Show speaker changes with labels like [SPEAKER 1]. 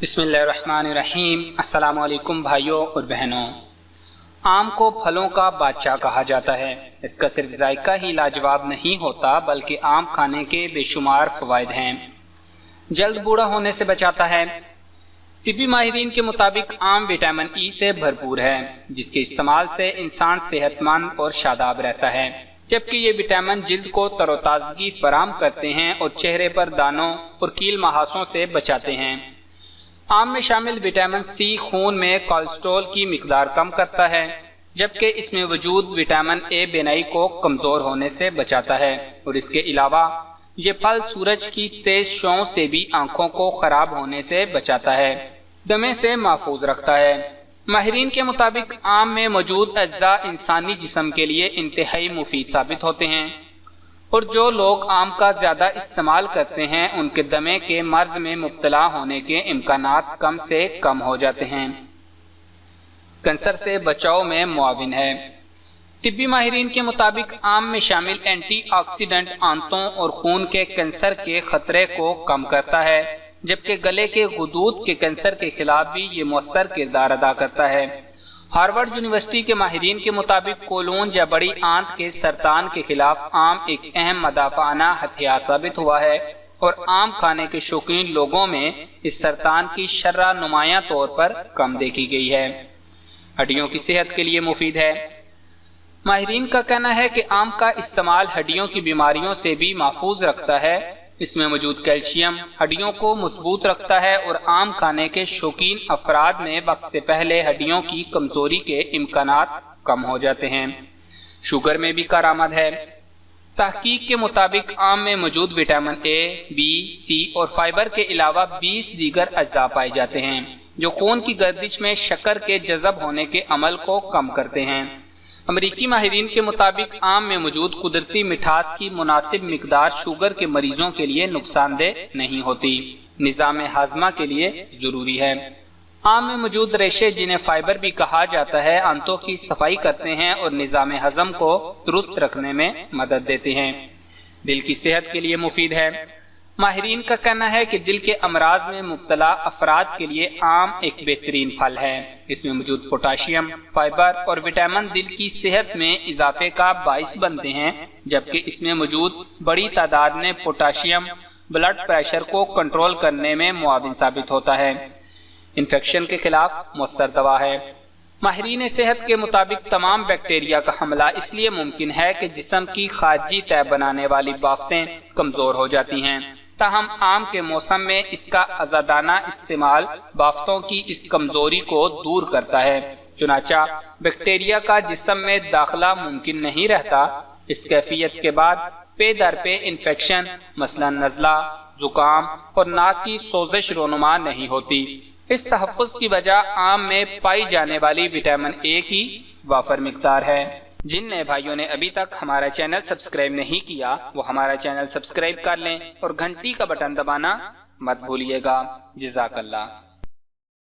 [SPEAKER 1] बिस्मिल्लाहिर्रहमानिर्रहीम। अस्सलाम वालेकुम भाइयों और बहनों। आम को फलों का बादशाह कहा जाता है। इसका सिर्फ जायका ही लाजवाब नहीं होता बल्कि आम खाने के बेशुमार फ़वाइद हैं। जल्द बूढ़ा होने से बचाता है। तिब्बी माहिरीन के मुताबिक आम विटामिन ई से भरपूर है, जिसके इस्तेमाल से इंसान सेहतमंद और शादाब रहता है, जबकि ये विटामिन जिल्द को तरोताज़गी फराहम करते हैं और चेहरे पर दानों और कील महासों से बचाते हैं। आम में शामिल विटामिन सी खून में कोलेस्ट्रॉल की मिकदार कम करता है, जबकि इसमें वजूद विटामिन ए बेनाई को कमज़ोर होने से बचाता है। और इसके अलावा ये फल सूरज की तेज शौं से भी आंखों को खराब होने से बचाता है, दमे से महफूज रखता है। माहिरीन के मुताबिक आम में मौजूद अज्जा इंसानी जिस्म के लिए इंतहाई मुफीद साबित होते हैं, और जो लोग आम का ज़्यादा इस्तेमाल करते हैं उनके दमे के मर्ज में मुब्तला होने के इम्कानात कम से कम हो जाते हैं। कैंसर से बचाव में मुआविन है। तिब्बी माहिरीन के मुताबिक आम में शामिल एंटीऑक्सीडेंट आंतों और खून के कैंसर के खतरे को कम करता है, जबकि गले के गुदूद के कैंसर के खिलाफ भी ये मौसर किरदार अदा करता है। हार्वर्ड यूनिवर्सिटी के माहिरीन के मुताबिक कोलून या बड़ी आंत के सरतान के खिलाफ आम एक अहम मदाफाना हथियार साबित हुआ है, और आम खाने के शौकीन लोगों में इस सरतान की शर्रा नुमायां तौर पर कम देखी गई है। हड्डियों की सेहत के लिए मुफीद है। माहिरीन का कहना है कि आम का इस्तेमाल हड्डियों की बीमारियों से भी महफूज रखता है। इसमें मौजूद कैल्शियम हड्डियों को मजबूत रखता है, और आम खाने के शौकीन अफराद में वक्त से पहले हड्डियों की कमजोरी के इम्कानात कम हो जाते हैं। शुगर में भी कारामद है। तहकीक के मुताबिक आम में मौजूद विटामिन ए, बी, सी और फाइबर के अलावा 20 दीगर अज्जा पाए जाते हैं, जो खून की गर्दिश में शक्कर के जज़ब होने के अमल को कम करते हैं। अमरीकी माहिरीन के मुताबिक आम में मौजूद कुदरती मिठास की मुनासिब मिकदार शुगर के मरीजों के लिए नुकसानदेह नहीं होती, निज़ाम हाजमा के लिए ज़रूरी है। आम में मौजूद रेशे, जिन्हें फाइबर भी कहा जाता है, आंतों की सफाई करते हैं और निज़ाम हजम को दुरुस्त रखने में मदद देते हैं। दिल की सेहत के लिए मुफीद है। माहिरीन का कहना है कि दिल के अमराज में मुब्तला अफराद के लिए आम एक बेहतरीन फल है। इसमें मौजूद पोटाशियम, फाइबर और विटामिन दिल की सेहत में इजाफे का बाइस बनते हैं, जबकि इसमें मौजूद बड़ी तादाद में पोटाशियम ब्लड प्रेशर को कंट्रोल करने में मुआविन साबित होता है। इन्फेक्शन के खिलाफ मौसर दवा है। माहिरीन सेहत के मुताबिक तमाम बैक्टीरिया का हमला इसलिए मुमकिन है कि जिस्म की खारजी तय बनाने वाली बाफ्तें कमजोर हो जाती हैं। ताहम आम के मौसम में इसका आज़ादाना इस्तेमाल बाफ्तों की इस कमजोरी को दूर करता है। चुनाचा बैक्टीरिया का जिस्म में दाखिला मुमकिन नहीं रहता। इस कैफियत के बाद पे दर पे इन्फेक्शन, मसलन नज़ला, जुकाम और नाक की सोजिश रोनुमा नहीं होती। इस तहफ़्फ़ुज़ की वजह आम में पाई जाने वाली विटामिन ए की वाफर मिकदार है। जिन नए भाइयों ने अभी तक हमारा चैनल सब्सक्राइब नहीं किया, वो हमारा चैनल सब्सक्राइब कर लें और घंटी का बटन दबाना मत भूलिएगा। जज़ाकल्लाह।